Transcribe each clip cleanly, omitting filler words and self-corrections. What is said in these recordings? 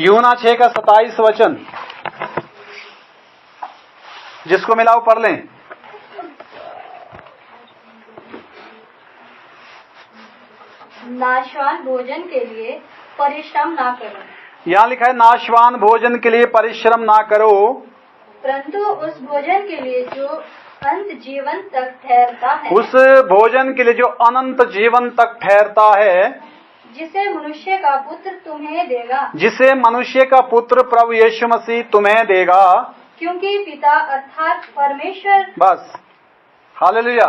यूना 6 का 27 वचन, जिसको मिलाओ पढ़ लें। नाशवान भोजन के लिए परिश्रम ना करो। यहाँ लिखा है नाशवान भोजन के लिए परिश्रम ना करो, परंतु उस भोजन के लिए जो अनंत जीवन तक ठहरता है, उस भोजन के लिए जो अनंत जीवन तक ठहरता है, जिसे मनुष्य का पुत्र तुम्हें देगा, जिसे मनुष्य का पुत्र प्रभु यीशु मसीह तुम्हें देगा, क्योंकि पिता अर्थात परमेश्वर। बस हालेलुया।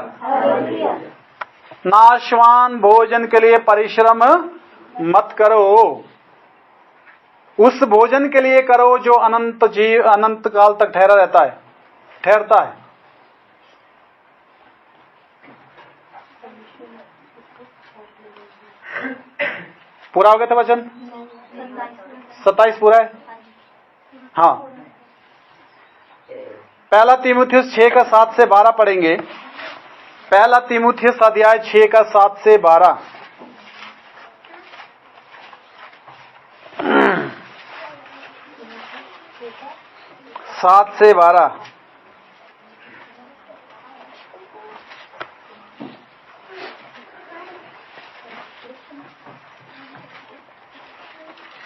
नाशवान भोजन के लिए परिश्रम मत करो, उस भोजन के लिए करो जो अनंत काल तक ठहरता है। पूरा हो गया था वचन? 27 पूरा है। हाँ, पहला तीमुथियुस 6 का 7 से 12 पढ़ेंगे। पहला तीमुथियुस अध्याय 6 का 7 से 12। सात से 12।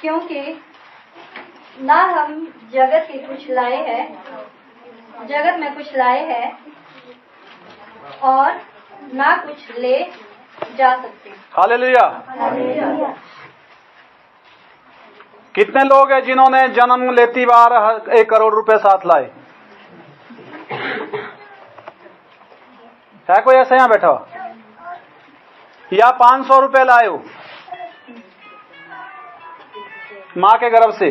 क्योंकि ना हम जगत में कुछ लाए हैं और ना कुछ ले जा सकते। हालेलुया। कितने लोग हैं जिन्होंने जन्म लेती बार 1 करोड़ रुपए साथ लाए? है कोई ऐसा यहाँ बैठा हो? या 500 रुपए लाए हो माँ के गर्भ से?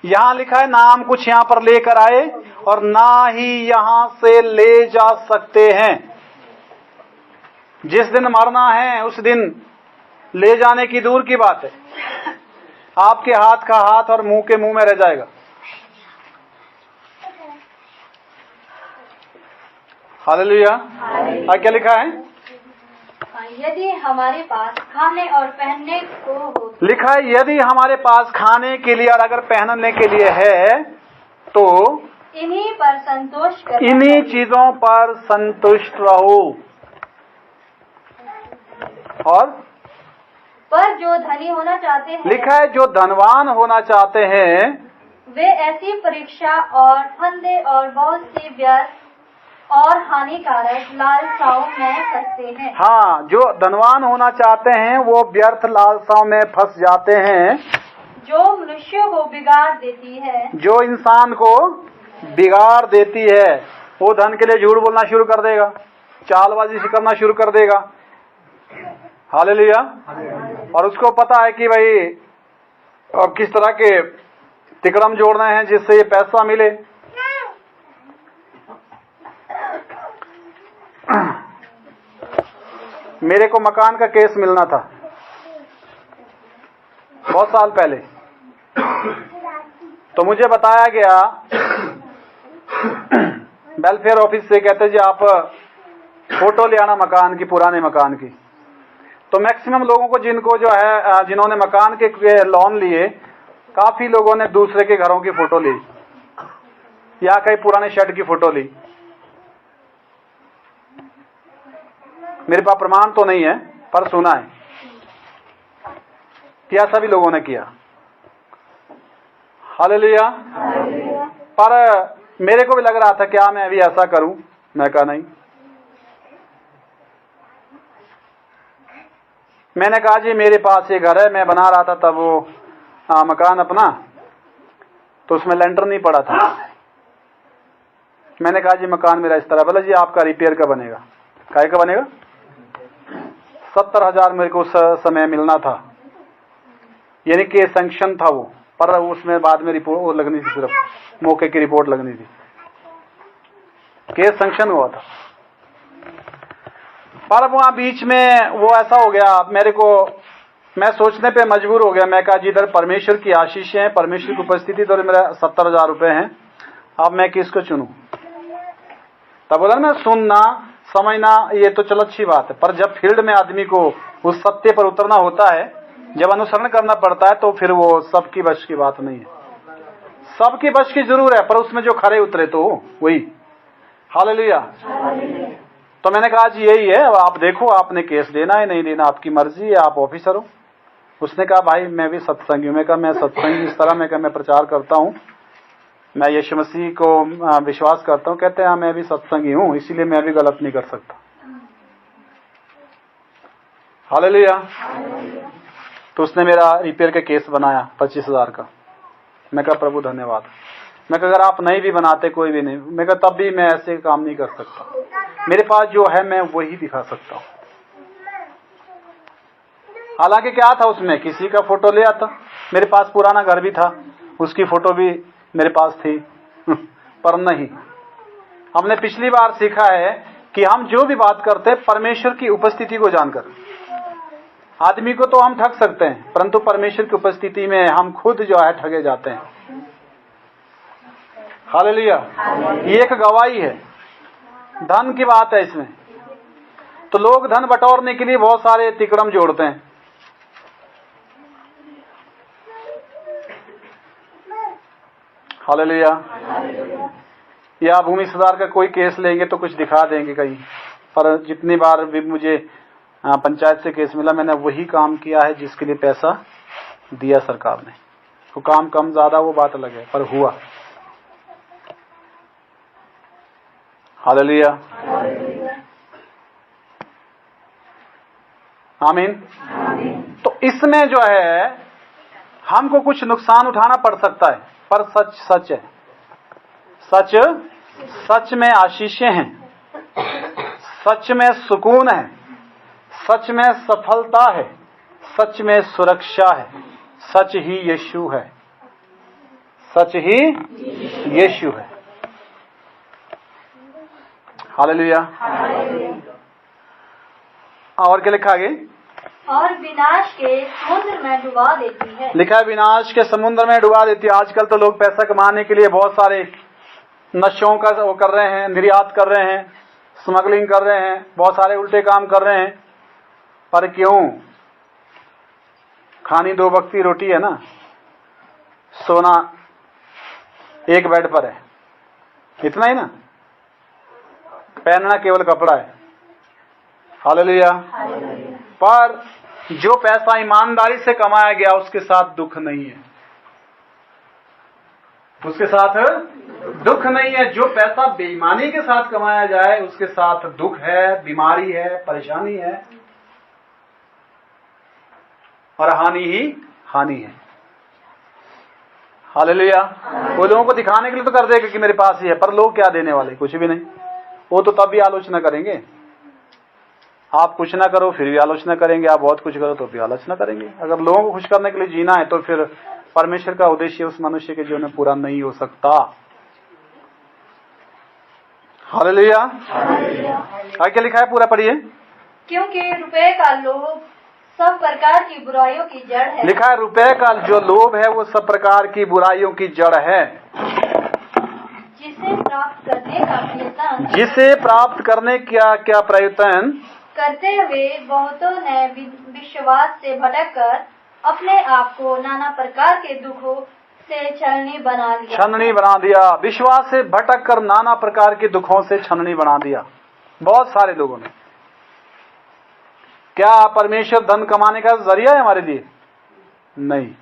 यहां लिखा है ना हम कुछ यहां पर लेकर आए और ना ही यहां से ले जा सकते हैं। जिस दिन मरना है उस दिन ले जाने की दूर की बात है, आपके हाथ का हाथ और मुंह के मुंह में रह जाएगा। हालेलुया। क्या लिखा है? यदि हमारे पास खाने और पहनने को हो, लिखा है यदि हमारे पास खाने के लिए और अगर पहनने के लिए है तो इन्हीं पर संतोष करो। इन्हीं चीजों पर संतुष्ट रहो। और पर जो धनी होना चाहते हैं, लिखा है जो धनवान होना चाहते हैं, वे ऐसी परीक्षा और फंदे और बहुत सी व्यर्थ और हानिकारक लालसाओं में फंसते हैं। हाँ, जो धनवान होना चाहते हैं वो व्यर्थ लालसाओं में फंस जाते हैं, जो मनुष्य को बिगाड़ देती है, जो इंसान को बिगाड़ देती है। वो धन के लिए झूठ बोलना शुरू कर देगा, चालबाजी से करना शुरू कर देगा। हालेलुया। और उसको पता है कि भाई अब किस तरह के तिकड़म जोड़ने हैं जिससे ये पैसा मिले। मेरे को मकान का केस मिलना था बहुत साल पहले, तो मुझे बताया गया वेलफेयर ऑफिस से, कहते जी आप फोटो ले आना मकान की, पुराने मकान की। तो मैक्सिमम लोगों को जिनको जो है जिन्होंने मकान के लोन लिए, काफी लोगों ने दूसरे के घरों की फोटो ली या कई पुराने शेड की फोटो ली। मेरे पास प्रमाण तो नहीं है पर सुना है कि ऐसा भी लोगों ने किया। हालेलुया। पर मेरे को भी लग रहा था क्या मैं भी ऐसा करूं। मैं कहा नहीं। मैंने कहा जी मेरे पास ये घर है, मैं बना रहा था तब वो मकान अपना, तो उसमें लेंटर नहीं पड़ा था। मैंने कहा जी मकान मेरा इस तरह। बोला जी आपका रिपेयर का बनेगा। काय का बनेगा? 70,000 मेरे को उस समय मिलना था, यानी कि सैंक्शन था वो, पर उसमें बाद में रिपोर्ट वो लगनी थी, सिर्फ मौके की रिपोर्ट लगनी थी। केस सैंक्शन हुआ था, पर वहां बीच में वो ऐसा हो गया, मेरे को मैं सोचने पे मजबूर हो गया। मैं कहा जिधर परमेश्वर की आशीष है, परमेश्वर की उपस्थिति, तो मेरा 70,000 रुपए हैं, अब मैं किसको चुनूं? तब बोला मैं सुनना समझना ये तो चलो अच्छी बात है, पर जब फील्ड में आदमी को उस सत्य पर उतरना होता है जब अनुसरण करना पड़ता है तो फिर वो सबकी बस की बात नहीं है। सबकी बस की जरूर है, पर उसमें जो खरे उतरे तो वही। हालेलुया। तो मैंने कहा जी यही है, अब आप देखो, आपने केस देना है नहीं देना आपकी मर्जी है, आप ऑफिसर हो। उसने कहा भाई मैं भी सत्संगी हूं। मैं कहा मैं सत्संगी इस तरह, मैं प्रचार करता हूं, मैं यीशु मसीह को विश्वास करता हूं। कहते हैं हाँ मैं भी सत्संगी हूं, इसीलिए मैं भी गलत नहीं कर सकता। हालेलुया। तो उसने मेरा रिपेयर का केस बनाया 25,000 का। मैं कहा प्रभु धन्यवाद। मैं कहा अगर आप नहीं भी बनाते कोई भी नहीं, मैं कहा तब भी मैं ऐसे काम नहीं कर सकता। मेरे पास जो है मैं वही दिखा सकता हूं। हालांकि क्या था उसमें, किसी का फोटो ले आता। मेरे पास पुराना घर भी था, उसकी फोटो भी मेरे पास थी पर नहीं। हमने पिछली बार सीखा है कि हम जो भी बात करते हैं परमेश्वर की उपस्थिति को जानकर। आदमी को तो हम ठग सकते हैं, परंतु परमेश्वर की उपस्थिति में हम खुद जो है ठगे जाते हैं। हालेलुया। ये एक गवाही है, धन की बात है इसमें। तो लोग धन बटोरने के लिए बहुत सारे तिकड़म जोड़ते हैं। हालेलुया। या भूमि सुधार का कोई केस लेंगे तो कुछ दिखा देंगे कहीं, पर जितनी बार भी मुझे पंचायत से केस मिला, मैंने वही काम किया है जिसके लिए पैसा दिया सरकार ने। तो काम कम ज्यादा वो बात अलग है, पर हुआ। हालेलुया। आमीन। तो इसमें जो है हमको कुछ नुकसान उठाना पड़ सकता है, पर सच सच है। सच सच में आशीषें हैं, सच में सुकून है, सच में सफलता है, सच में सुरक्षा है। सच ही यीशु है, सच ही यीशु है। हालेलुया। और क्या लिखा आगे? और विनाश के समुद्र में डुबा देती है। लिखा है विनाश के समुद्र में डुबा देती है। आजकल तो लोग पैसा कमाने के लिए बहुत सारे नशों का वो कर रहे हैं, निर्यात कर रहे हैं, स्मगलिंग कर रहे हैं, बहुत सारे उल्टे काम कर रहे हैं। पर क्यों? खानी 2 वक्त की रोटी है ना, सोना एक बेड पर है, इतना ही ना, पहनना केवल कपड़ा है। हालेलुया। पर जो पैसा ईमानदारी से कमाया गया उसके साथ दुख नहीं है, उसके साथ दुख नहीं है। जो पैसा बेईमानी के साथ कमाया जाए उसके साथ दुख है, बीमारी है, परेशानी है और हानि ही हानि है। हालेलुया। वो लोगों को दिखाने के लिए तो कर देगा कि मेरे पास ही है, पर लोग क्या देने वाले? कुछ भी नहीं। वो तो तब भी आलोचना करेंगे। आप कुछ ना करो फिर भी आलोचना करेंगे, आप बहुत कुछ करो तो भी आलोचना करेंगे। अगर लोगों को खुश करने के लिए जीना है तो फिर परमेश्वर का उद्देश्य उस मनुष्य के जीवन में पूरा नहीं हो सकता। हालेलुया। आगे क्या लिखा है, पूरा पढ़िए। क्योंकि रुपए का लोभ सब प्रकार की बुराइयों की जड़ है। लिखा है रुपए का जो लोभ है वो सब प्रकार की बुराइयों की जड़ है। जिसे प्राप्त करने का प्रयत्न जिसे प्राप्त करने क्या प्रयत्न करते हुए बहुतों ने विश्वास से भटककर अपने आप को नाना प्रकार के दुखों से छलनी बना दिया। विश्वास से भटक कर नाना प्रकार के दुखों से छलनी बना दिया बहुत सारे लोगों ने। क्या परमेश्वर धन कमाने का जरिया है हमारे लिए? नहीं।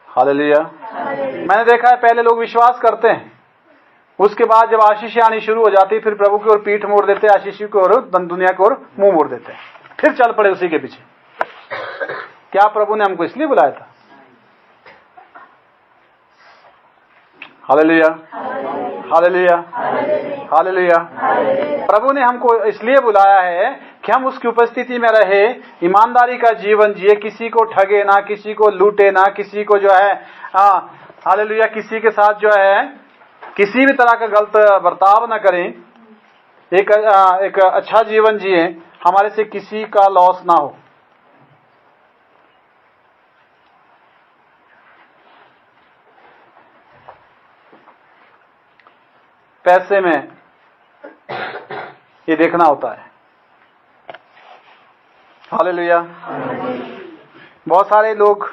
हालेलुया। मैंने देखा है पहले लोग विश्वास करते हैं, उसके बाद जब आशीष आनी शुरू हो जाती फिर प्रभु की ओर पीठ मोड़ देते, आशीष की ओर दुनिया की ओर मुंह मोड़ देते, फिर चल पड़े उसी के पीछे। क्या प्रभु ने हमको इसलिए बुलाया था? हालेलुया। हालेलुया। हालेलुया। प्रभु ने हमको इसलिए बुलाया है कि हम उसकी उपस्थिति में रहे, ईमानदारी का जीवन जिए, किसी को ठगे ना, किसी को लूटे ना, किसी को जो है हालेलुया किसी के साथ जो है किसी भी तरह का गलत बर्ताव ना करें, एक अच्छा जीवन जिए, हमारे से किसी का लॉस ना हो। पैसे में ये देखना होता है। हालेलुया। बहुत सारे लोग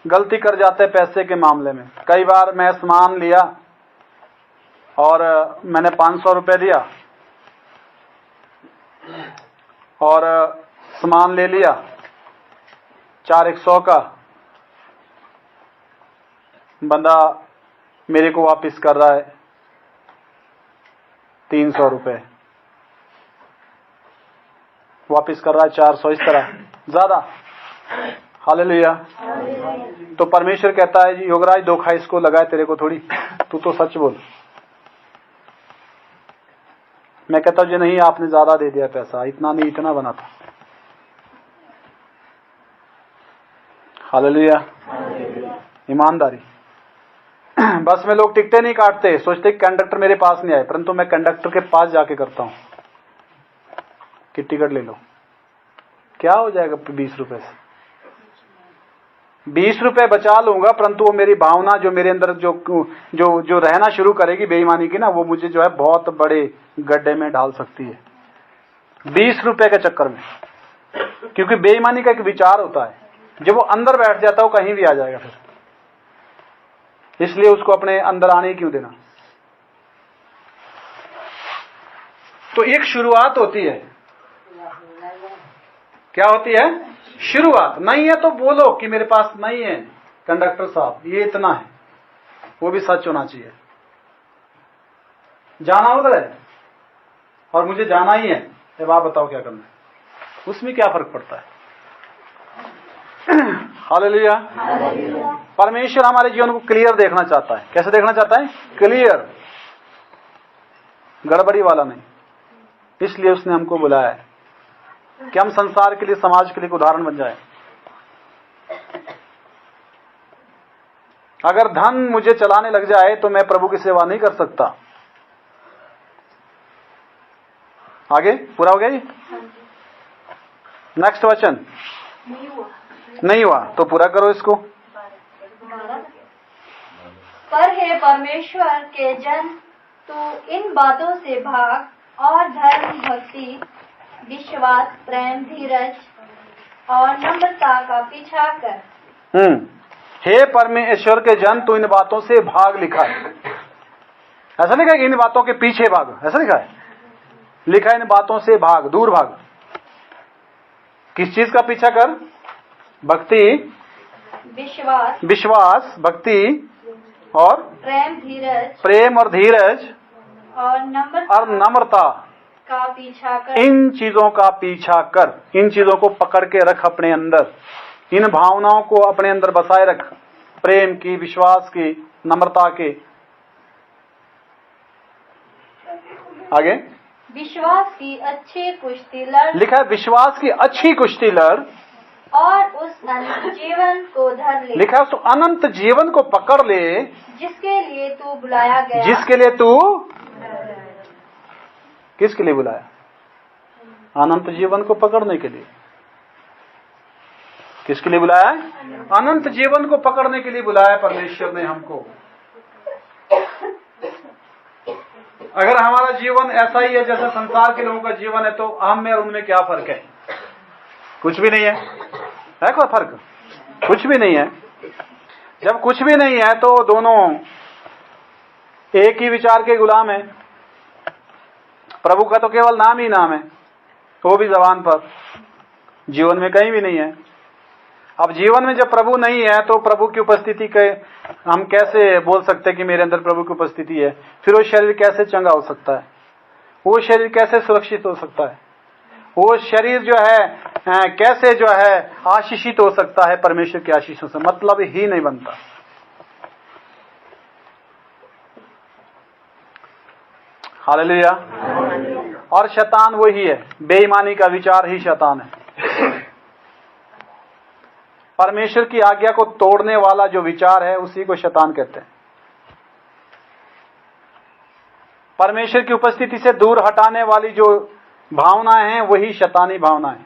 गलती कर जाते हैं पैसे के मामले में। कई बार मैं सामान लिया और मैंने 500 रुपये दिया और सामान ले लिया 4,100 का, बंदा मेरे को वापस कर रहा है 300 रुपये, वापस कर रहा है 400, इस तरह ज्यादा। हालेलुया। तो परमेश्वर कहता है योगराज धोखा इसको लगा है, तेरे को थोड़ी, तू तो सच बोल। मैं कहता हूं जी नहीं, आपने ज्यादा दे दिया पैसा, इतना नहीं इतना बना था। हालेलुया। ईमानदारी। बस में लोग टिकटें नहीं काटते, सोचते कंडक्टर मेरे पास नहीं आए, परंतु मैं कंडक्टर के पास जाके करता हूं कि टिकट ले लो। क्या हो जाएगा 20 रुपए से? 20 रुपए बचा लूंगा, परंतु वो मेरी भावना जो मेरे अंदर जो रहना शुरू करेगी बेईमानी की ना, वो मुझे जो है बहुत बड़े गड्ढे में डाल सकती है 20 रुपए के चक्कर में। क्योंकि बेईमानी का एक विचार होता है, जब वो अंदर बैठ जाता है वो कहीं भी आ जाएगा फिर, इसलिए उसको अपने अंदर आने क्यों देना। तो एक शुरुआत होती है। क्या होती है? शुरुआत। नहीं है तो बोलो कि मेरे पास नहीं है कंडक्टर साहब, ये इतना है, वो भी सच होना चाहिए। जाना उधर है और मुझे जाना ही है, अब आप बताओ क्या करना है, उसमें क्या फर्क पड़ता है। हालेलुया। परमेश्वर हमारे जीवन को क्लियर देखना चाहता है। कैसे देखना चाहता है? क्लियर, गड़बड़ी वाला नहीं। इसलिए उसने हमको बुलाया है कि हम संसार के लिए, समाज के लिए उदाहरण बन जाए। अगर धन मुझे चलाने लग जाए तो मैं प्रभु की सेवा नहीं कर सकता। आगे पूरा हो गया जी? नेक्स्ट वचन नहीं हुआ तो पूरा करो इसको। पर हे परमेश्वर के जन, तू इन बातों से भाग और धर्म, भक्ति, विश्वास, प्रेम, धीरज और नम्रता का पीछा कर। हे परमेश्वर के जन, तू इन बातों से भाग लिखा है। ऐसा लिखा है कि इन बातों के पीछे भाग, ऐसा लिखा है? लिखा है इन बातों से भाग, दूर भाग। किस चीज का पीछा कर? भक्ति, विश्वास, भक्ति और प्रेम और धीरज और नम्रता का पीछा कर। इन चीजों का पीछा कर। इन चीजों को पकड़ के रख अपने अंदर, इन भावनाओं को अपने अंदर बसाए रख, प्रेम की, विश्वास की, नम्रता की। आगे विश्वास की अच्छी कुश्ती लड़। लिखा है विश्वास की अच्छी कुश्ती लड़ और उस अनंत जीवन को धर ले। लिखा है उस अनंत जीवन को पकड़ ले जिसके लिए तू बुलाया गया। जिसके लिए तू, किसके लिए बुलाया? अनंत जीवन को पकड़ने के लिए। किसके लिए बुलाया है? अनंत जीवन को पकड़ने के लिए बुलाया परमेश्वर ने हमको। अगर हमारा जीवन ऐसा ही है जैसा संसार के लोगों का जीवन है, तो हम में और उनमें क्या फर्क है? कुछ भी नहीं है। है कोई फर्क? कुछ भी नहीं है। जब कुछ भी नहीं है तो दोनों एक ही विचार के गुलाम हैं। प्रभु का तो केवल नाम ही नाम है, वो भी जबान पर, जीवन में कहीं भी नहीं है। अब जीवन में जब प्रभु नहीं है तो प्रभु की उपस्थिति के हम कैसे बोल सकते हैं कि मेरे अंदर प्रभु की उपस्थिति है? फिर वो शरीर कैसे चंगा हो सकता है? वो शरीर कैसे सुरक्षित हो सकता है? वो शरीर जो है कैसे जो है आशीषित हो सकता है परमेश्वर की आशीषों से? मतलब ही नहीं बनता। हालेलुया। और शैतान वही है, बेईमानी का विचार ही शैतान है। परमेश्वर की आज्ञा को तोड़ने वाला जो विचार है उसी को शैतान कहते हैं। परमेश्वर की उपस्थिति से दूर हटाने वाली जो भावनाएं हैं वही शैतानी भावना है।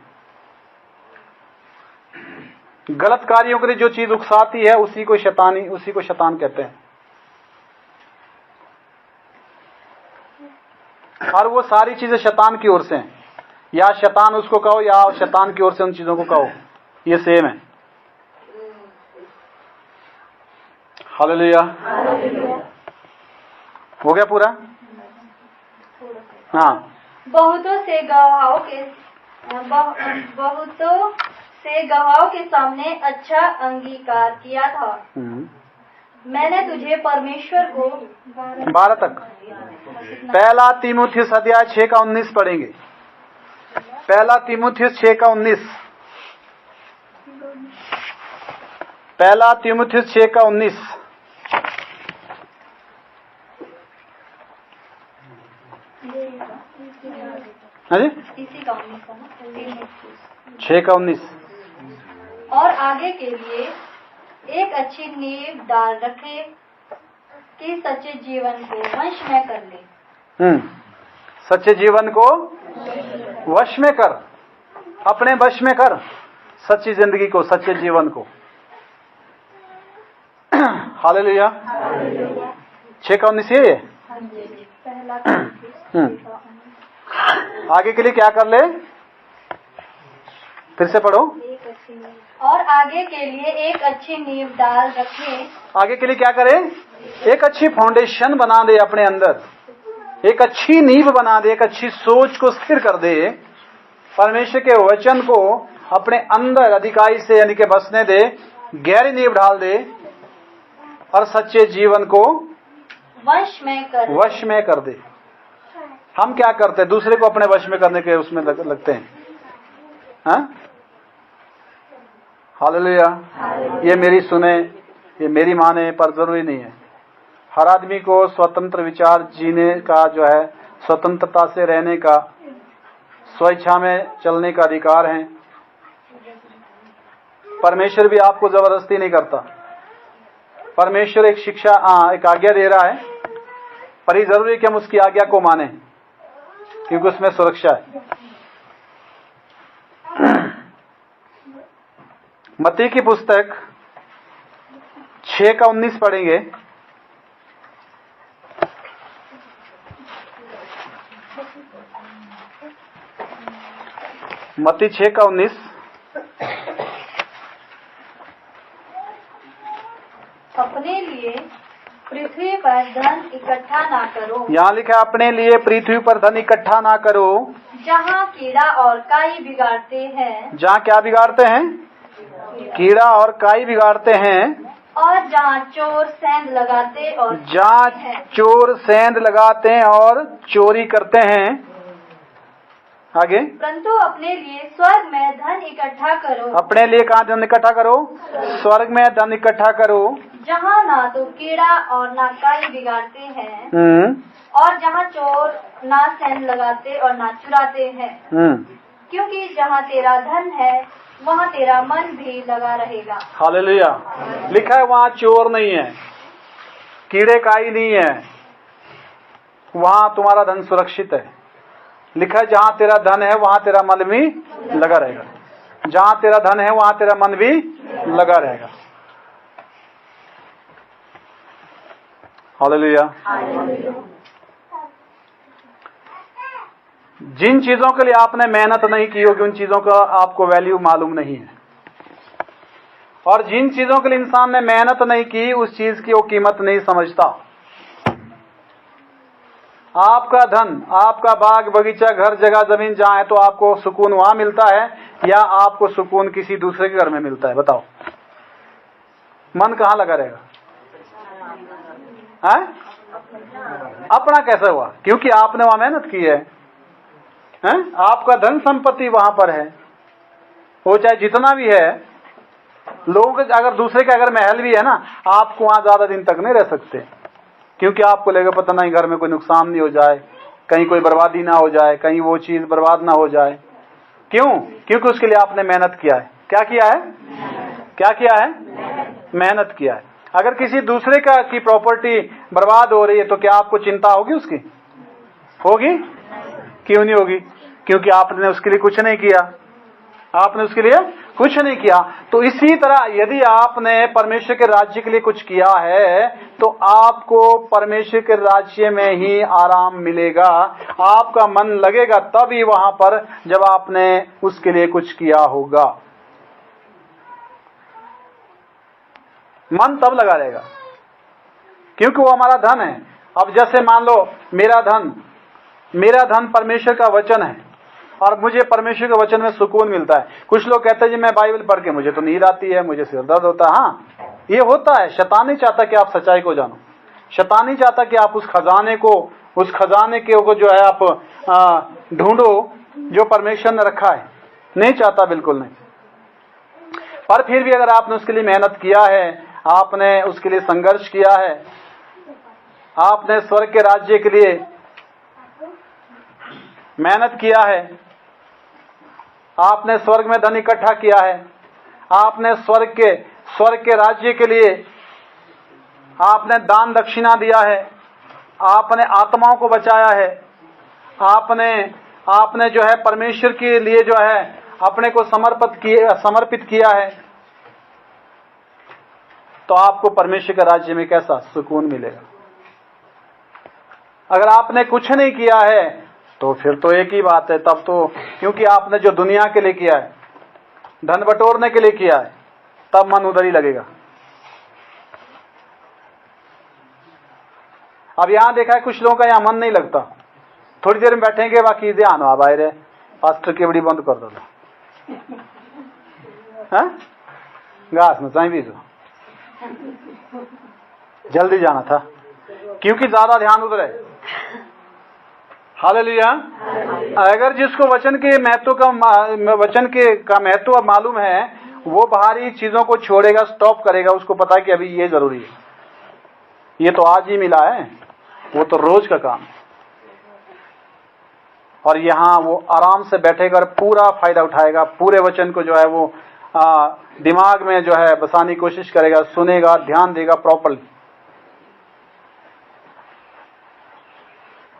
गलत कार्यों के लिए जो चीज उकसाती है उसी को शैतान कहते हैं। और वो सारी चीजें शैतान की ओर से हैं। या शैतान उसको कहो या शैतान की ओर से उन चीजों को कहो, ये सेम है। हालेलुया। हो गया पूरा? हाँ। बहुतों से गवाहों के सामने अच्छा अंगीकार किया था। मैंने तुझे परमेश्वर को 12 तक। पहला तीमुथियुस अध्याय 6 का 19 पढ़ेंगे। पहला तीमुथियुस 6 का 19। पहला तीमुथियुस 6 का 19। हाँ जी, इसी का 19 6 का 19। और आगे के लिए एक अच्छी नींव डाल रखे कि सच्चे जीवन को वश में कर ले। सच्चे जीवन को वश में कर, अपने वश में कर सच्ची जिंदगी को, सच्चे जीवन को। हालेलुया। 6 का 19 ये है। आगे के लिए क्या कर ले? फिर से पढ़ो। और आगे के लिए एक अच्छी नींव डाल रखे। आगे के लिए क्या करे? एक अच्छी फाउंडेशन बना दे अपने अंदर, एक अच्छी नींव बना दे, एक अच्छी सोच को स्थिर कर दे, परमेश्वर के वचन को अपने अंदर अधिकाई से यानी के बसने दे, गहरी नींव डाल दे और सच्चे जीवन को वश में कर दे। हम क्या करते हैं? दूसरे को अपने वश में करने के उसमें लगते हैं। हाँ? हालेलुया। ये मेरी सुने, ये मेरी माने, पर जरूरी नहीं है। हर आदमी को स्वतंत्र विचार जीने का जो है, स्वतंत्रता से रहने का, स्वेच्छा में चलने का अधिकार है। परमेश्वर भी आपको जबरदस्ती नहीं करता। परमेश्वर एक शिक्षा, एक आज्ञा दे रहा है, पर ये जरूरी है कि हम उसकी आज्ञा को माने, क्योंकि उसमें सुरक्षा है। मत्ती की पुस्तक 6 का 19 पढ़ेंगे। मत्ती 6 का 19। अपने लिए पृथ्वी पर धन इकट्ठा ना करो। यहाँ लिखा है अपने लिए पृथ्वी पर धन इकट्ठा ना करो, जहाँ कीड़ा और काई बिगाड़ते हैं। जहाँ क्या बिगाड़ते हैं? कीड़ा और काई बिगाड़ते हैं। और जहाँ चोर सेंध लगाते और जहाँ चोर सेंध लगाते हैं और चोरी करते हैं। आगे। परंतु अपने लिए स्वर्ग में धन इकट्ठा करो। अपने लिए कहाँ धन इकट्ठा करो? स्वर्ग में धन इकट्ठा करो, जहाँ ना तो कीड़ा और ना काई बिगाड़ते हैं, और जहाँ चोर ना सेंध लगाते और ना चुराते हैं। क्योंकि जहाँ तेरा धन है वहाँ तेरा मन भी लगा रहेगा। हालेलुया। लिखा है वहाँ चोर नहीं है, कीड़े काई नहीं है, वहाँ तुम्हारा धन सुरक्षित है। लिखा है जहाँ तेरा धन है वहाँ तेरा मन भी लगा रहेगा। जहाँ तेरा धन है वहाँ तेरा मन भी लगा रहेगा। हालेलुया। जिन चीजों के लिए आपने मेहनत नहीं की होगी उन चीजों का आपको वैल्यू मालूम नहीं है, और जिन चीजों के लिए इंसान ने मेहनत नहीं की उस चीज की वो कीमत नहीं समझता। आपका धन, आपका बाग बगीचा, घर जगह जमीन जहां है तो आपको सुकून वहां मिलता है या आपको सुकून किसी दूसरे के घर में मिलता है? बताओ, मन कहाँ लगा रहेगा? है? अपना कैसे हुआ? क्योंकि आपने वहां मेहनत की है। आपका धन संपत्ति वहां पर है, वो चाहे जितना भी है। लोग अगर दूसरे के अगर महल भी है ना, आपको वहां ज्यादा दिन तक नहीं रह सकते, क्योंकि आपको लगेगा पता नहीं घर में कोई नुकसान नहीं हो जाए, कहीं कोई बर्बादी ना हो जाए, कहीं वो चीज बर्बाद ना हो जाए। क्यों? क्योंकि उसके लिए आपने मेहनत किया है। क्या किया है? क्या किया है? मेहनत किया है। अगर किसी दूसरे का की प्रॉपर्टी बर्बाद हो रही है तो क्या आपको चिंता होगी उसकी? होगी? क्यों नहीं होगी? क्योंकि आपने उसके लिए कुछ नहीं किया, आपने उसके लिए कुछ नहीं किया। तो इसी तरह यदि आपने परमेश्वर के राज्य के लिए कुछ किया है तो आपको परमेश्वर के राज्य में ही आराम मिलेगा, आपका मन लगेगा तभी वहां पर जब आपने उसके लिए कुछ किया होगा। मन तब लगा रहेगा क्योंकि वो हमारा धन है। अब जैसे मान लो मेरा धन परमेश्वर का वचन है और मुझे परमेश्वर के वचन में सुकून मिलता है। कुछ लोग कहते हैं जी मैं बाइबल पढ़ के मुझे तो नींद आती है, मुझे सिर दर्द होता है। हाँ, ये होता है। शैतान नहीं चाहता कि आप सच्चाई को जानो, शैतान नहीं चाहता कि आप उस खजाने को जो है आप ढूंढो जो परमेश्वर ने रखा है, नहीं चाहता, बिल्कुल नहीं। पर फिर भी अगर आपने उसके लिए मेहनत किया है, आपने उसके लिए संघर्ष किया है, आपने स्वर्ग के राज्य के लिए मेहनत किया है, आपने स्वर्ग में धन इकट्ठा किया है, आपने स्वर्ग के राज्य के लिए आपने दान दक्षिणा दिया है, आपने आत्माओं को बचाया है, आपने जो है परमेश्वर के लिए जो है अपने को समर्पित किया है, तो आपको परमेश्वर के राज्य में कैसा सुकून मिलेगा। अगर आपने कुछ नहीं किया है तो फिर तो एक ही बात है, तब तो क्योंकि आपने जो दुनिया के लिए किया है, धन बटोरने के लिए किया है, तब मन उधर ही लगेगा। अब यहां देखा है कुछ लोगों का यहां मन नहीं लगता, थोड़ी देर में बैठेंगे, बाकी ध्यान आ बाहर है, पास्टर की बड़ी बंद कर दो, घास में चाहिए भी तो जल्दी जाना था क्योंकि ज्यादा ध्यान उधर है। हालेलुया। अगर जिसको वचन के महत्व का महत्व मालूम है, वो बाहरी चीजों को छोड़ेगा, स्टॉप करेगा, उसको पता है कि अभी ये जरूरी है, ये तो आज ही मिला है, वो तो रोज का काम है। और यहां वो आराम से बैठेगा और पूरा फायदा उठाएगा, पूरे वचन को जो है वो दिमाग में जो है बसाने की कोशिश करेगा, सुनेगा, ध्यान देगा प्रॉपरली।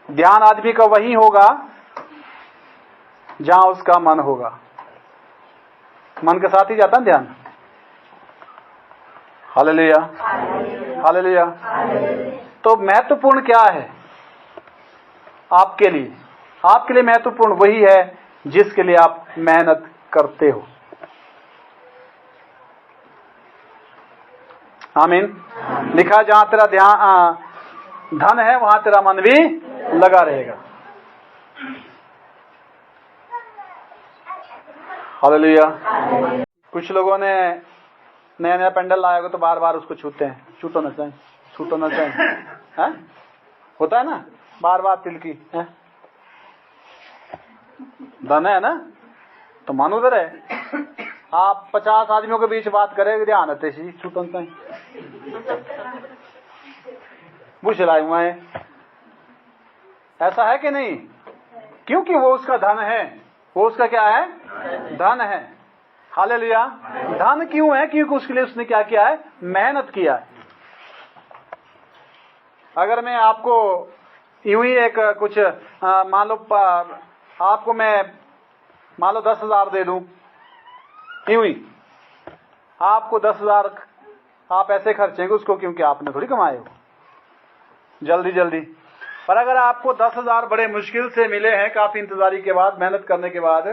ध्यान आदमी का वही होगा जहां उसका मन होगा। मन के साथ ही जाता है ध्यान। Hallelujah, hallelujah. तो महत्वपूर्ण क्या है आपके लिए? आपके लिए महत्वपूर्ण वही है जिसके लिए आप मेहनत करते हो। आमीन। लिखा जहां तेरा धन है वहां तेरा मन भी लगा रहेगा। हालेलुया। कुछ लोगों ने नया नया पेंडल लाया होगा तो बार बार उसको छूते हैं, छूटो ना चाहिए, छूटो ना चाहिए, है? होता है ना, बार बार तिलकी है, धन है ना, तो मन उधर है। आप 50 आदमियों के बीच बात करें, ध्यान आते सी छूटो ना बुझ लाए हुआ है, ऐसा है कि नहीं? क्योंकि वो उसका धन है, वो उसका क्या है? धन है। हालेलुया। धन क्यों है? क्योंकि उसके लिए उसने क्या किया है? मेहनत किया है। अगर मैं आपको यूं ही एक कुछ मान लो आपको मैं मान लो 10,000 दे दूं, यूं ही आपको 10,000 आप ऐसे खर्चेंगे उसको क्योंकि आपने थोड़ी कमाए हो जल्दी जल्दी। पर अगर आपको 10,000 बड़े मुश्किल से मिले हैं, काफी इंतजारी के बाद, मेहनत करने के बाद,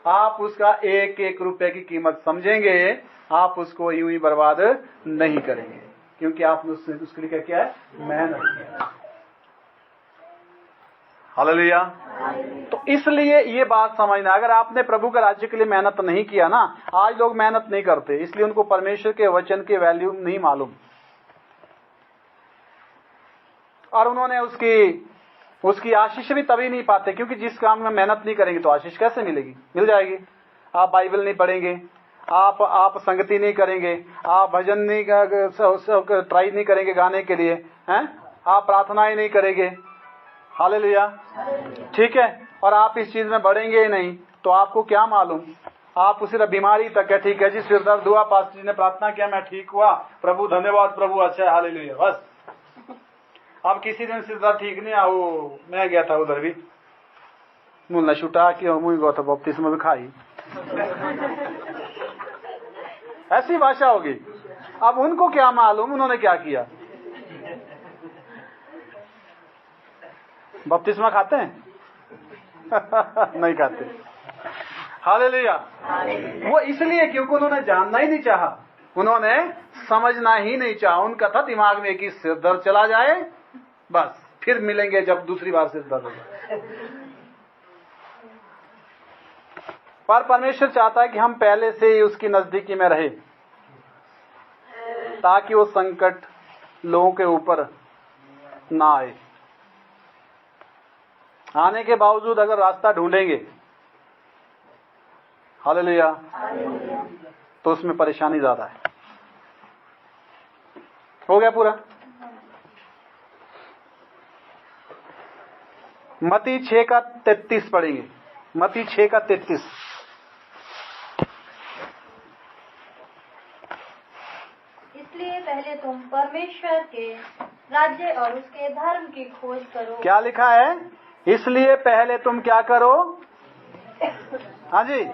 आप उसका एक एक रुपए की कीमत समझेंगे, आप उसको यूं ही बर्बाद नहीं करेंगे क्योंकि आपने उसके लिए क्या किया है? मेहनत किया। हालेलुया। तो इसलिए ये बात समझना, अगर आपने प्रभु के राज्य के लिए मेहनत नहीं किया ना, आज लोग मेहनत नहीं करते, इसलिए उनको परमेश्वर के वचन के वैल्यू नहीं मालूम, और उन्होंने उसकी आशीष भी तभी नहीं पाते क्योंकि जिस काम में मेहनत नहीं करेंगे तो आशीष कैसे मिलेगी? मिल जाएगी। आप बाइबल नहीं पढ़ेंगे, आप संगति नहीं करेंगे, आप भजन नहीं ट्राई नहीं करेंगे गाने के लिए, हैं? आप प्रार्थनाएं नहीं करेंगे। हालेलुया। ठीक है। और आप इस चीज में बढ़ेंगे ही नहीं तो आपको क्या मालूम? आप सिर्फ बीमारी तक है, ठीक है जी, सिर दर्द हुआ, पास्टर जी ने प्रार्थना किया, मैं ठीक हुआ, प्रभु धन्यवाद, प्रभु अच्छा है, हालेलुया, बस। अब किसी दिन सिर दर्द ठीक नहीं आओ, मैं गया था उधर भी मुन्ना छुटा कि मुझे गौ था बपतिस्मा में खाई ऐसी भाषा होगी। अब उनको क्या मालूम उन्होंने क्या किया। बपतिस्मा खाते हैं? नहीं खाते। हालेलुया। वो इसलिए क्योंकि उन्होंने जानना ही नहीं चाहा, उन्होंने समझना ही नहीं चाहा। उनका था दिमाग में कि सिर दर्द चला जाए, बस फिर मिलेंगे जब दूसरी बार सिर दर्द होगा। पर परमेश्वर चाहता है कि हम पहले से ही उसकी नजदीकी में रहे, ताकि वो संकट लोगों के ऊपर ना आए। आने के बावजूद अगर रास्ता ढूंढेंगे, हालेलुया, तो उसमें परेशानी ज्यादा है। हो गया पूरा? मत्ती 6:33 पढ़ेंगे। मत्ती 6:33। इसलिए पहले तुम परमेश्वर के राज्य और उसके धर्म की खोज करो। क्या लिखा है? इसलिए पहले तुम क्या करो? हाँ जी,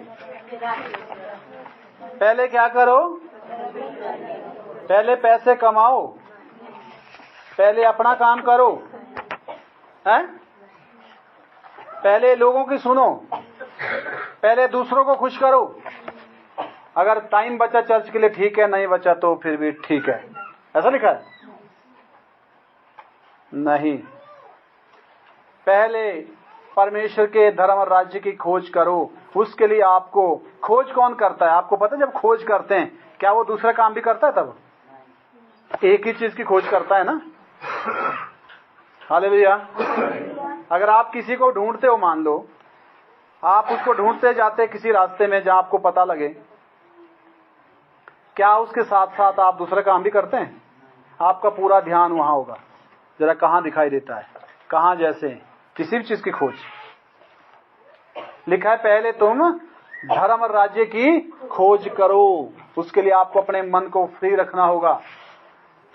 पहले क्या करो? पहले पैसे कमाओ, पहले अपना काम करो, हैं? पहले लोगों की सुनो, पहले दूसरों को खुश करो। अगर टाइम बचा चर्च के लिए ठीक है, नहीं बचा तो फिर भी ठीक है। ऐसा लिखा है? नहीं, पहले परमेश्वर के धर्म और राज्य की खोज करो। उसके लिए आपको खोज कौन करता है? आपको पता है जब खोज करते हैं, क्या वो दूसरा काम भी करता है? तब एक ही चीज की खोज करता है ना। हालेलुया। अगर आप किसी को ढूंढते हो, मान लो आप उसको ढूंढते जाते किसी रास्ते में जहां आपको पता लगे, क्या उसके साथ साथ आप दूसरा काम भी करते हैं? आपका पूरा ध्यान वहां होगा, जरा कहां दिखाई देता है, कहां जैसे, किसी भी चीज की खोज। लिखा है पहले तुम धर्म और राज्य की खोज करो। उसके लिए आपको अपने मन को फ्री रखना होगा,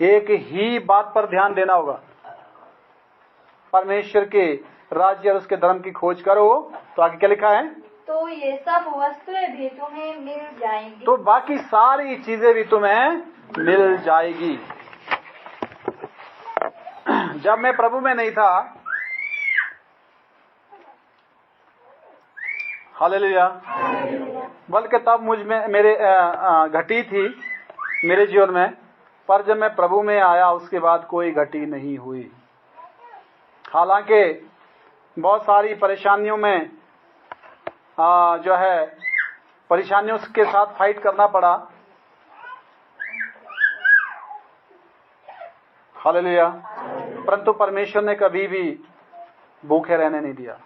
एक ही बात पर ध्यान देना होगा, परमेश्वर के राज्य और उसके धर्म की खोज करो। तो आगे क्या लिखा है? तो ये सब वस्तुएं भी तुम्हें मिल जाएंगी। तो बाकी सारी चीजें भी तुम्हें मिल जाएगी। जब मैं प्रभु में नहीं था, हालेलुया, बल्कि तब मुझ में मेरे घटी थी मेरे जीवन में, पर जब मैं प्रभु में आया उसके बाद कोई घटी नहीं हुई। हालांकि बहुत सारी परेशानियों में जो है परेशानियों के साथ फाइट करना पड़ा, हालेलुया, परंतु परमेश्वर ने कभी भी भूखे रहने नहीं दिया।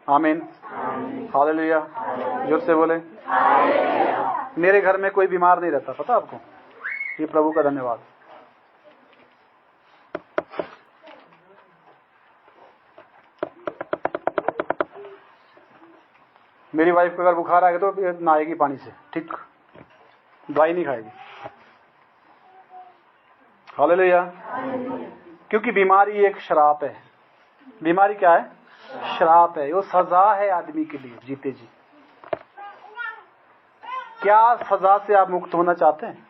आमीन, हालेलुया, जोर से बोले। मेरे घर में कोई बीमार नहीं रहता, पता आपको? ये प्रभु का धन्यवाद। मेरी वाइफ को अगर बुखार आ गया तो नहाएगी पानी से, ठीक, दवाई नहीं खाएगी। हालेलुया। क्योंकि बीमारी एक श्राप है। बीमारी क्या है? श्राप है। वो सजा है आदमी के लिए जीते जी। क्या सजा से आप मुक्त होना चाहते हैं?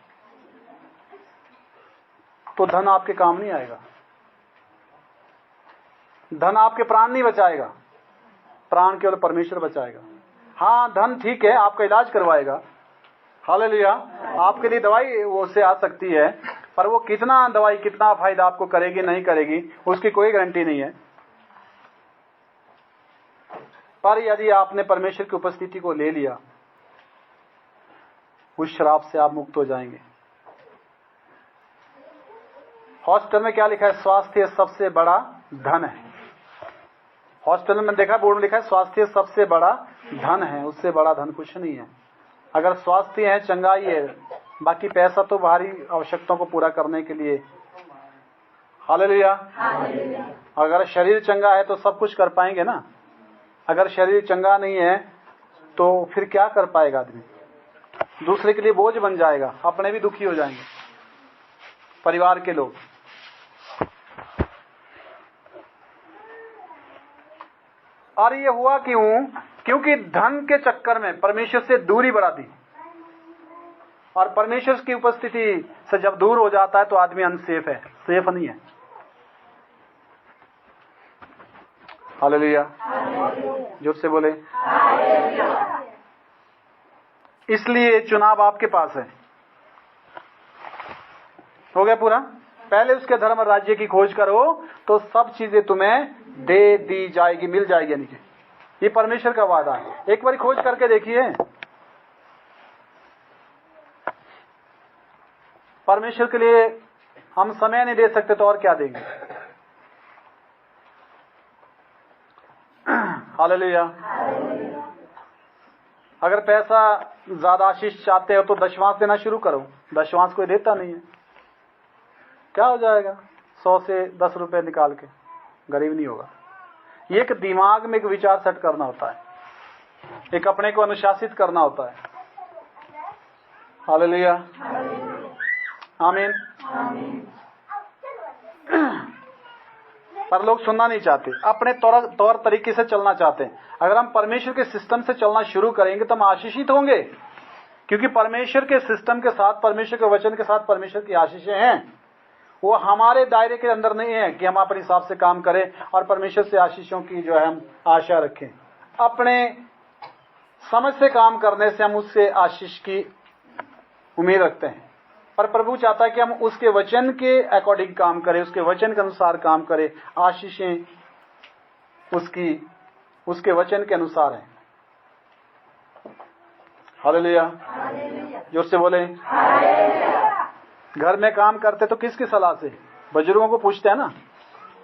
तो धन आपके काम नहीं आएगा, धन आपके प्राण नहीं बचाएगा, प्राण केवल परमेश्वर बचाएगा। हाँ, धन ठीक है, आपका इलाज करवाएगा, हालेलुया, आपके लिए दवाई वो से आ सकती है, पर वो कितना दवाई कितना फायदा आपको करेगी नहीं करेगी उसकी कोई गारंटी नहीं है। पर यदि आपने परमेश्वर की उपस्थिति को ले लिया, उस श्राप से आप मुक्त हो जाएंगे। हॉस्टल में क्या लिखा है? स्वास्थ्य सबसे बड़ा धन है। हॉस्टल में देखा बोर्ड में लिखा है स्वास्थ्य सबसे बड़ा धन है, उससे बड़ा धन कुछ नहीं है। अगर स्वास्थ्य है, चंगाई है, बाकी पैसा तो बाहरी आवश्यकताओं को पूरा करने के लिए, हालेलुया। अगर शरीर चंगा है तो सब कुछ कर पाएंगे ना। अगर शरीर चंगा नहीं है तो फिर क्या कर पाएगा आदमी? दूसरे के लिए बोझ बन जाएगा, अपने भी दुखी हो जाएंगे, परिवार के लोग। और ये हुआ क्यों? क्योंकि धन के चक्कर में परमेश्वर से दूरी बढ़ा दी, और परमेश्वर की उपस्थिति से जब दूर हो जाता है तो आदमी अनसेफ है, सेफ नहीं है। हालेलुया, जोर से बोले। इसलिए चुनाव आपके पास है। हो गया पूरा? पहले उसके धर्म और राज्य की खोज करो तो सब चीजें तुम्हें दे दी जाएगी, मिल जाएगी। यानी कि ये परमेश्वर का वादा है। एक बार खोज करके देखिए। परमेश्वर के लिए हम समय नहीं दे सकते तो और क्या देंगे? हालेलुया। अगर पैसा ज्यादा आशीष चाहते हो तो दशवांश देना शुरू करो। दशवांश कोई देता नहीं है, क्या हो जाएगा? 100 से 10 रुपए निकाल के, गरीब नहीं होगा। ये एक दिमाग में एक विचार सेट करना होता है, एक अपने को अनुशासित करना होता है। हालेलुया, आमीन। पर लोग सुनना नहीं चाहते, अपने तौर तरीके से चलना चाहते हैं। अगर हम परमेश्वर के सिस्टम से चलना शुरू करेंगे तो हम आशीषित होंगे, क्योंकि परमेश्वर के सिस्टम के साथ, परमेश्वर के वचन के साथ परमेश्वर की आशीषें हैं। वो हमारे दायरे के अंदर नहीं है कि हम अपने हिसाब से काम करें और परमेश्वर से आशीषों की जो है हम आशा रखें। अपने समझ से काम करने से हम उससे आशीष की उम्मीद रखते हैं, पर प्रभु चाहता है कि हम उसके वचन के अकॉर्डिंग काम करें, उसके वचन के अनुसार काम करें। आशीषें उसके वचन के अनुसार हैं। हालेलुया, जोर से बोले। घर में काम करते तो किसकी सलाह से? बुजुर्गों को पूछते हैं ना,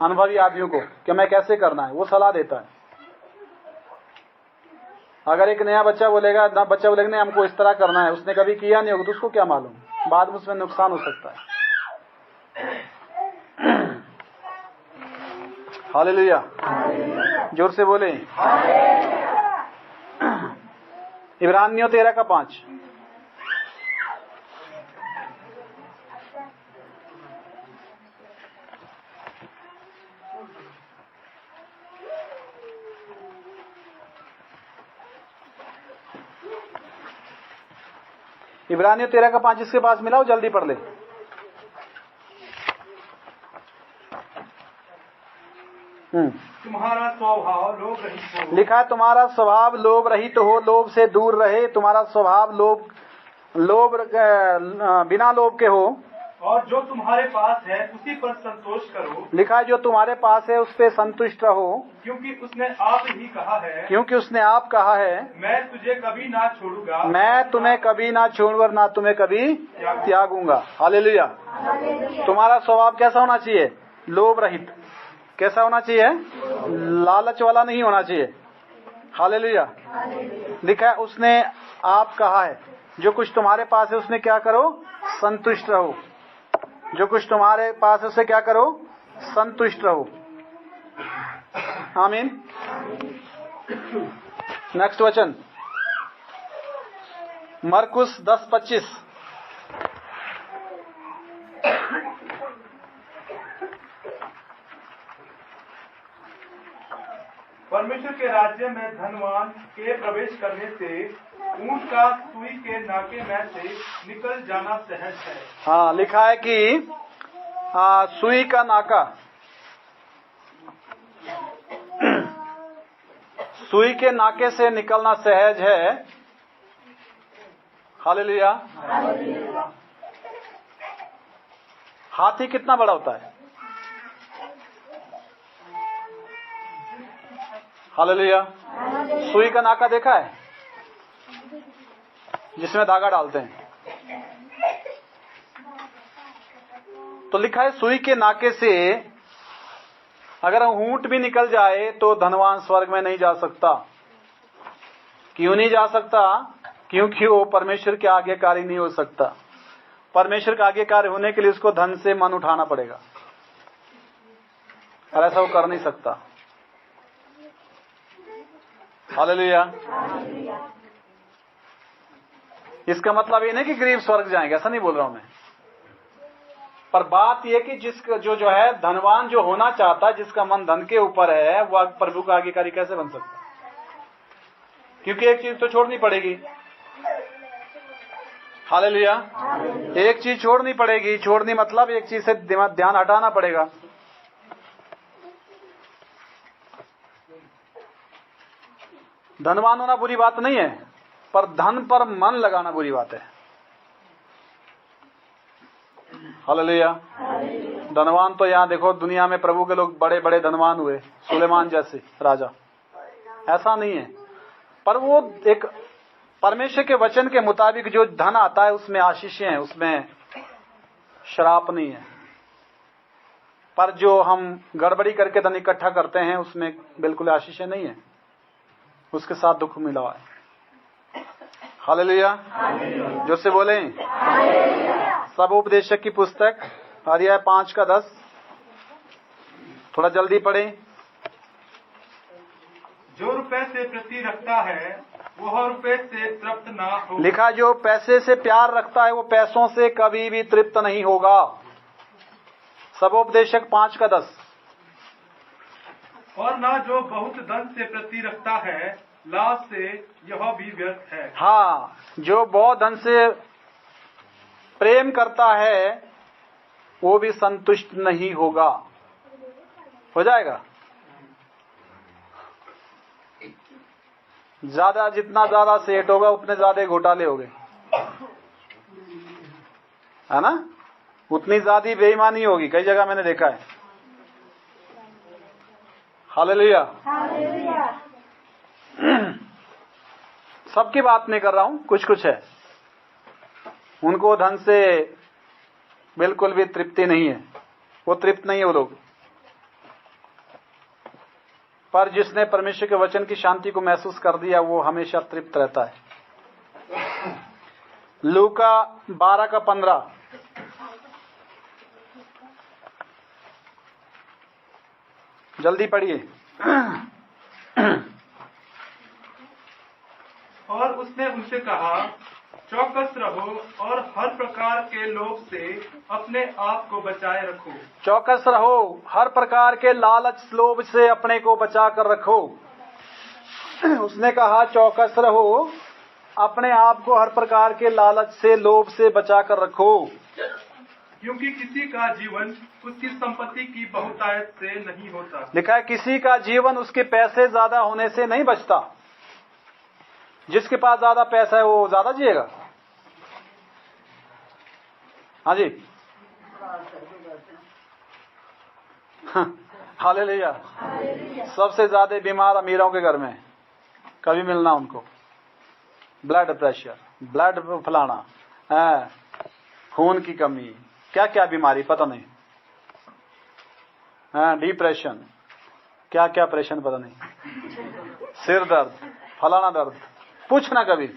अनुभवी आदमियों को कि मैं कैसे करना है, वो सलाह देता है। अगर एक नया बच्चा बोलेगा नहीं हमको इस तरह करना है, उसने कभी किया नहीं होगा तो उसको क्या मालूम, बाद में उसमें नुकसान हो सकता है। हालेलुया, जोर से बोले। इब्रानियों 13:5। इब्रानियों 13:5 जिसके पास मिला हो जल्दी पढ़ ले। तुम्हारा स्वभाव लोभ रहित हो। लिखा है तुम्हारा स्वभाव लोभ रहित हो, लोभ से दूर रहे। तुम्हारा स्वभाव बिना लोभ के हो, और जो तुम्हारे पास है उसी पर संतोष करो। लिखा है जो तुम्हारे पास है उस पे संतुष्ट रहो, क्योंकि उसने आप ही कहा है, मैं तुझे कभी ना छोड़ूंगा, मैं तुम्हें कभी ना छोड़ूंगा, ना तुम्हें कभी त्यागूंगा। हालेलुया। तुम्हारा स्वभाव कैसा होना चाहिए? लोभ रहित। कैसा होना चाहिए? लालच वाला नहीं होना चाहिए। हालेलुया। लिखा है उसने आप कहा है, जो कुछ तुम्हारे पास है उसने क्या करो? संतुष्ट रहो। जो कुछ तुम्हारे पास है उससे क्या करो? संतुष्ट रहो। आमीन। नेक्स्ट वचन मरकुस 10:25। परमेश्वर के राज्य में धनवान के प्रवेश करने से ऊंट का सुई के नाके में से निकल जाना सहज है। हाँ, लिखा है कि सुई का नाका, सुई के नाके से निकलना सहज है। हालेलुया। हाथी कितना बड़ा होता है? हालेलुया। सुई का नाका देखा है, जिसमें धागा डालते हैं। तो लिखा है सुई के नाके से अगर ऊंट भी निकल जाए तो धनवान स्वर्ग में नहीं जा सकता। क्यों नहीं जा सकता? क्योंकि वो परमेश्वर के आज्ञाकारी नहीं हो सकता। परमेश्वर का आज्ञाकारी होने के लिए उसको धन से मन उठाना पड़ेगा, और ऐसा वो कर नहीं सकता। हालेलुया। इसका मतलब ये नहीं कि गरीब स्वर्ग जाएंगे, ऐसा नहीं बोल रहा हूं मैं। पर बात यह कि जिसका जो है धनवान जो होना चाहता है, जिसका मन धन के ऊपर है, वह प्रभु का आज्ञाकारी कैसे बन सकता है? क्योंकि एक चीज तो छोड़नी पड़ेगी। हालेलुया। एक चीज छोड़नी पड़ेगी। छोड़नी मतलब एक चीज से ध्यान हटाना पड़ेगा। धनवान होना बुरी बात नहीं है, पर धन पर मन लगाना बुरी बात है। हालेलुया। धनवान तो यहाँ देखो, दुनिया में प्रभु के लोग बड़े बड़े धनवान हुए, सुलेमान जैसे राजा, ऐसा नहीं है। पर वो एक परमेश्वर के वचन के मुताबिक जो धन आता है उसमें आशीषें हैं, उसमें श्राप नहीं है। पर जो हम गड़बड़ी करके धन इकट्ठा करते हैं उसमें बिल्कुल आशीषें नहीं है, उसके साथ दुख मिला हुआ है। हालेलुया। जो से बोले सब उपदेशक की पुस्तक अध्याय 5:10, थोड़ा जल्दी पढ़ें। जो रुपए से प्रीति रखता है वह रुपए से तृप्त ना हो। लिखा, जो पैसे से प्यार रखता है वो पैसों से कभी भी तृप्त नहीं होगा। सबोपदेशक 5:10। और ना जो बहुत धन से प्रीति रखता है लाभ से यह भी व्यर्थ है। हाँ, जो बहुत धन से प्रेम करता है वो भी संतुष्ट नहीं होगा। हो जाएगा ज्यादा, जितना ज्यादा सेठ होगा उतने ज्यादा घोटाले हो गए, है ना? उतनी ज्यादा बेईमानी होगी, कई जगह मैंने देखा है। हालेलुया। सबकी बात नहीं कर रहा हूं, कुछ कुछ है उनको धन से बिल्कुल भी तृप्ति नहीं है, वो तृप्त नहीं है वो लोग। पर जिसने परमेश्वर के वचन की शांति को महसूस कर दिया वो हमेशा तृप्त रहता है। लूका 12:15। जल्दी पढ़िए। और उसने उनसे कहा, चौकस रहो और हर प्रकार के लोभ से अपने आप को बचाए रखो। चौकस रहो, हर प्रकार के लालच लोभ से अपने को बचा कर रखो। उसने कहा चौकस रहो, अपने आप को हर प्रकार के लालच से लोभ से बचा कर रखो। क्योंकि किसी का जीवन उसकी संपत्ति की बहुतायत से नहीं होता। लिखा है किसी का जीवन उसके पैसे ज्यादा होने से नहीं बचता। जिसके पास ज्यादा पैसा है वो ज्यादा जिएगा। हाँ जी। हालेलुया। सबसे ज्यादा बीमार अमीरों के घर में, कभी मिलना उनको। ब्लड प्रेशर, ब्लड फलाना, खून की कमी, क्या क्या बीमारी पता नहीं, डिप्रेशन, क्या क्या प्रेशन पता नहीं, सिर दर्द, फलाना दर्द, पूछना कभी,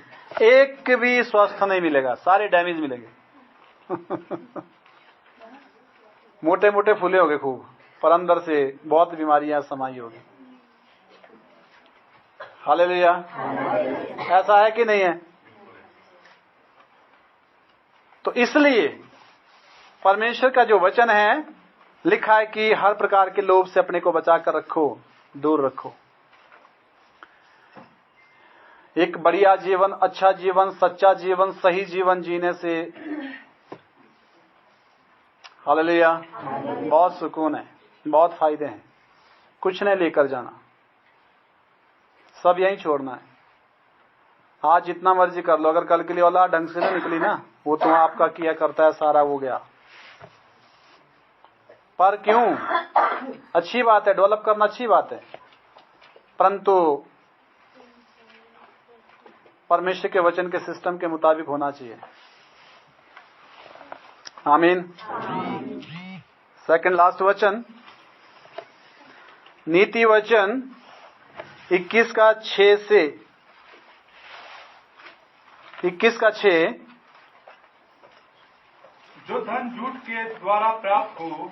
एक भी स्वस्थ नहीं मिलेगा, सारे डैमेज मिलेंगे। मोटे मोटे फूले होंगे खूब, पर अंदर से बहुत बीमारियां समाई होगी। हालेलुया। ऐसा है कि नहीं है? तो इसलिए परमेश्वर का जो वचन है, लिखा है कि हर प्रकार के लोभ से अपने को बचा कर रखो, दूर रखो। एक बढ़िया जीवन, अच्छा जीवन, सच्चा जीवन, सही जीवन जीने से हालेलुया बहुत सुकून है, बहुत फायदे हैं। कुछ नहीं लेकर जाना, सब यहीं छोड़ना है। आज जितना मर्जी कर लो, अगर कल के लिए औलाद ढंग से नहीं निकली ना, वो तो आपका किया करता है सारा वो गया। पर क्यों? अच्छी बात है, डेवलप करना अच्छी बात है, परंतु परमेश्वर के वचन के सिस्टम के मुताबिक होना चाहिए। आमीन। सेकंड लास्ट वचन, नीति वचन 21:6 से 21:6। जो धन झूठ के द्वारा प्राप्त हो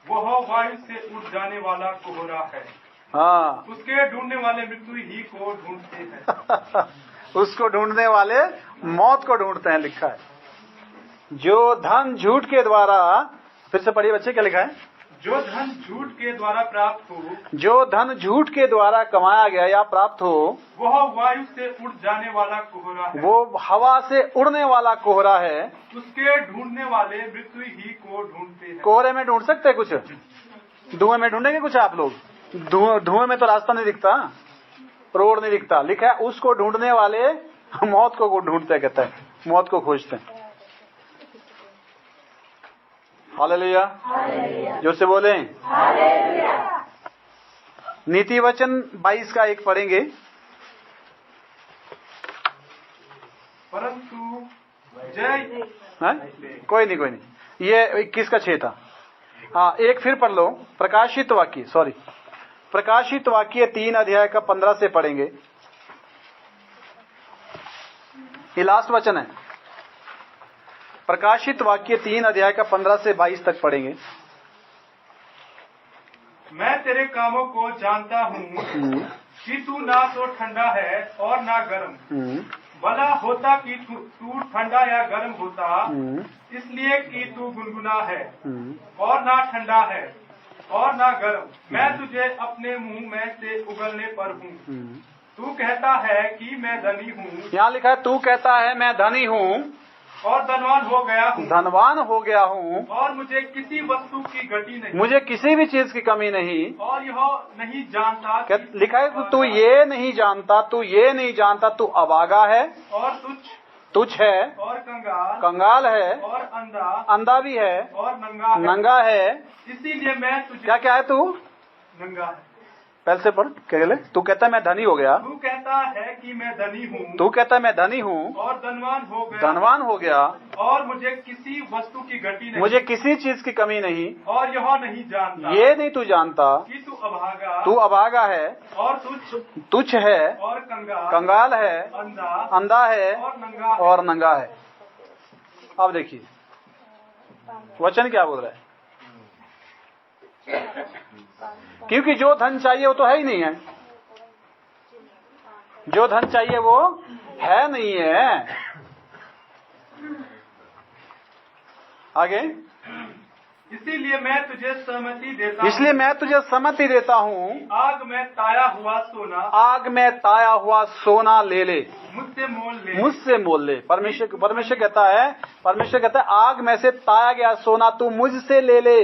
वह वायु से उड़ जाने वाला कोहरा है। हाँ, उसके ढूंढने वाले मृत्यु ही को ढूंढते हैं। उसको ढूंढने वाले मौत को ढूंढते हैं, लिखा है। जो धन झूठ के द्वारा फिर से पढ़िए बच्चे, क्या लिखा है? जो धन झूठ के द्वारा प्राप्त हो, जो धन झूठ के द्वारा कमाया गया या प्राप्त हो, वह वायु से उड़ जाने वाला कोहरा है। वो हवा से उड़ने वाला कोहरा है। उसके ढूंढने वाले मृत्यु ही को ढूंढते हैं। कोहरे में ढूंढ सकते हैं कुछ? धुएं में ढूंढेंगे कुछ आप लोग? धुएं में तो रास्ता नहीं दिखता, रोड नहीं दिखता। लिखा है उसको ढूंढने वाले मौत को ढूंढते, कहता है मौत को खोजते हैं। हालेलुया, जोर से बोलें नीति वचन 22 का 1 पढ़ेंगे। परंतु जय कोई नहीं, ये 21 का 6 था। हाँ, एक फिर पढ़ लो, प्रकाशित वाक्य 3 अध्याय का 15 से पढ़ेंगे। ये लास्ट वचन है। प्रकाशित वाक्य 3 अध्याय का 15 से 22 तक पढ़ेंगे। मैं तेरे कामों को जानता हूँ कि तू ना तो ठंडा है और ना गर्म। भला होता कि तू ठंडा या गर्म होता, इसलिए कि तू गुनगुना है और ना ठंडा है और ना गर्म। मैं तुझे अपने मुंह में से उगलने पर हूँ। तू कहता है कि मैं धनी हूँ। यहाँ लिखा है तू कहता है मैं धनी हूँ और धनवान हो गया हूँ और मुझे किसी वस्तु की घटी नहीं, मुझे किसी भी चीज की कमी नहीं। और यह नहीं जानता, लिखा है तू ये नहीं जानता, तू अभागा है और तुच्छ है और कंगाल है और अंधा भी है और नंगा है। इसीलिए मैं तुझे क्या है तू? नंगा है। पहले से पढ़, क्या ले? तू कहता है मैं धनी हो गया। तू कहता है कि मैं धनी हूँ। तू कहता है मैं धनी हूँ और धनवान हो गया और मुझे किसी वस्तु की घटी नहीं, मुझे किसी चीज की कमी नहीं। और यह नहीं जानता, ये नहीं तू जानता कि तू अभागा है और तुच्छ है और कंगाल है अंधा है और नंगा है। अब देखिए वचन क्या बोल रहा है। क्योंकि जो धन चाहिए वो तो है ही नहीं है, जो धन चाहिए वो है नहीं है। आगे, इसीलिए मैं तुझे सहमति देता हूँ। आग में ताया हुआ सोना ले ले, मुझसे मोल ले। परमेश्वर कहता है आग में से ताया गया सोना तू मुझसे ले ले।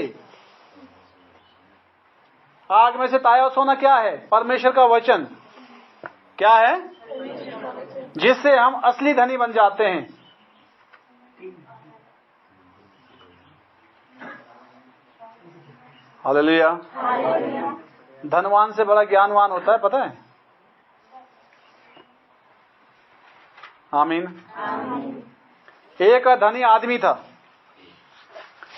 आग में से ताया हुआ सोना क्या है? परमेश्वर का वचन। क्या है? जिससे हम असली धनी बन जाते हैं। हालेलुया। धनवान से बड़ा ज्ञानवान होता है, पता है? आमीन। एक धनी आदमी था,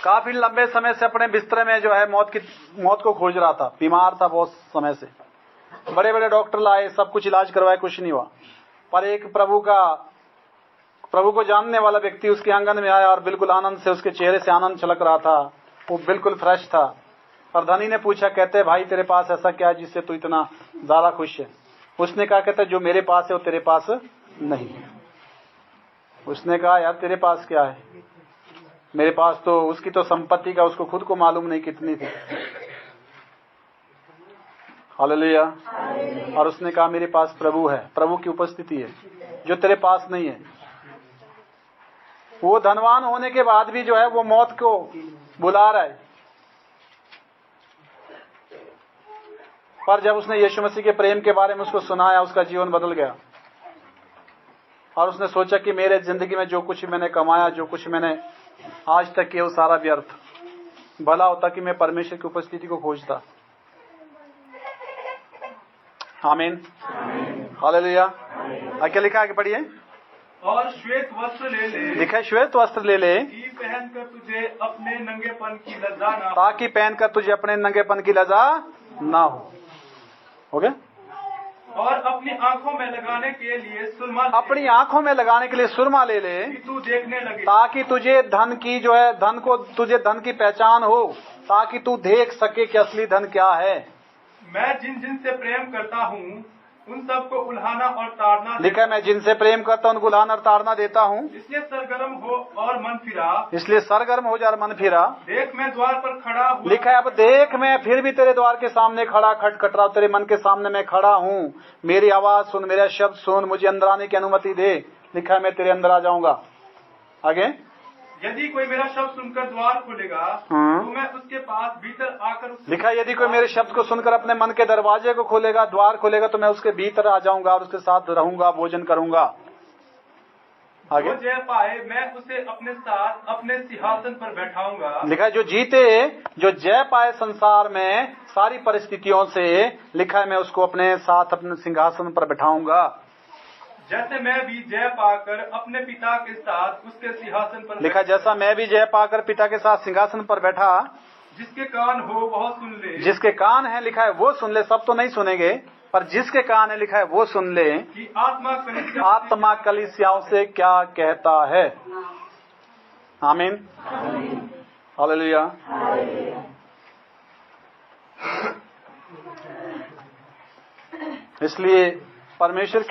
काफी लंबे समय से अपने बिस्तर में जो है मौत को खोज रहा था। बीमार था बहुत समय से, बड़े बड़े डॉक्टर लाए, सब कुछ इलाज करवाए, कुछ नहीं हुआ। पर एक प्रभु को जानने वाला व्यक्ति उसके आंगन में आया और बिल्कुल आनंद से, उसके चेहरे से आनंद छलक रहा था, वो बिल्कुल फ्रेश था। और धनी ने पूछा, कहते भाई तेरे पास ऐसा क्या है जिससे तू इतना ज्यादा खुश है? उसने कहा, कहते जो मेरे पास है वो तेरे पास नहीं है। उसने कहा, यार तेरे पास क्या है? मेरे पास तो उसकी तो संपत्ति का उसको खुद को मालूम नहीं कितनी थी। हालेलुया। और उसने कहा, मेरे पास प्रभु है, प्रभु की उपस्थिति है जो तेरे पास नहीं है। वो धनवान होने के बाद भी जो है वो मौत को बुला रहा है। पर जब उसने यीशु मसीह के प्रेम के बारे में उसको सुनाया, उसका जीवन बदल गया। और उसने सोचा कि मेरे जिंदगी में जो कुछ मैंने कमाया, जो कुछ मैंने आज तक किया, वो सारा व्यर्थ। भला होता कि मैं परमेश्वर की उपस्थिति को खोजता। आमीन। हालेलुया। आगे लिखा, आगे पढ़िए। और श्वेत वस्त्र ले ले, लिखा है श्वेत वस्त्र ले ले, पहनकर तुझे अपने नंगेपन की लज्जा ना, ताकि पहनकर तुझे अपने नंगेपन की लज्जा ना हो गया। और अपनी आंखों में लगाने के लिए सुरमा, अपनी आंखों में लगाने के लिए सुरमा ले ले, तू देखने लगे, ताकि तुझे धन की जो है तुझे धन की पहचान हो, ताकि तू देख सके कि असली धन क्या है। मैं जिन जिन से प्रेम करता हूँ उन सबको उल्हाना और ताड़ना लिखा है मैं जिनसे प्रेम करता हूं उनको उल्हान और ताड़ना देता हूं। इसलिए सरगर्म हो और मन फिरा। इसलिए सरगर्म हो जा और मन फिरा। देख मैं द्वार पर खड़ा हूँ। लिखा है अब देख मैं फिर भी तेरे द्वार के सामने खड़ा खटखट रहा हूं, तेरे मन के सामने मैं खड़ा हूं। मेरी आवाज सुन, मेरा शब्द सुन, मुझे अंदर आने की अनुमति दे। लिखा है मैं तेरे अंदर आ जाऊंगा। आगे यदि कोई मेरा शब्द सुनकर द्वार खोलेगा तो मैं उसके पास भीतर आकर लिखा है यदि कोई मेरे शब्द को सुनकर अपने मन के दरवाजे को खोलेगा, द्वार खोलेगा, तो मैं उसके भीतर आ जाऊंगा और उसके साथ रहूंगा, भोजन करूंगा। आगे जो जय पाए मैं उसे अपने साथ अपने सिंहासन पर बैठाऊंगा। लिखा है जो जीते, जो जय पाए संसार में सारी परिस्थितियों से, लिखा है मैं उसको अपने साथ अपने सिंहासन पर बैठाऊंगा। जैसे मैं भी जय पाकर अपने पिता के साथ उसके सिंहासन पर लिखा जैसा मैं भी जय पाकर पिता के साथ सिंहासन पर बैठा। जिसके कान हो वह सुन ले। जिसके कान है लिखा है वो सुन ले। सब तो नहीं सुनेंगे, पर जिसके कान है लिखा है वो सुन ले कि आत्मा कलीसियाओं से क्या कहता है। आमीन, हालेलुया। इसलिए परमेश्वर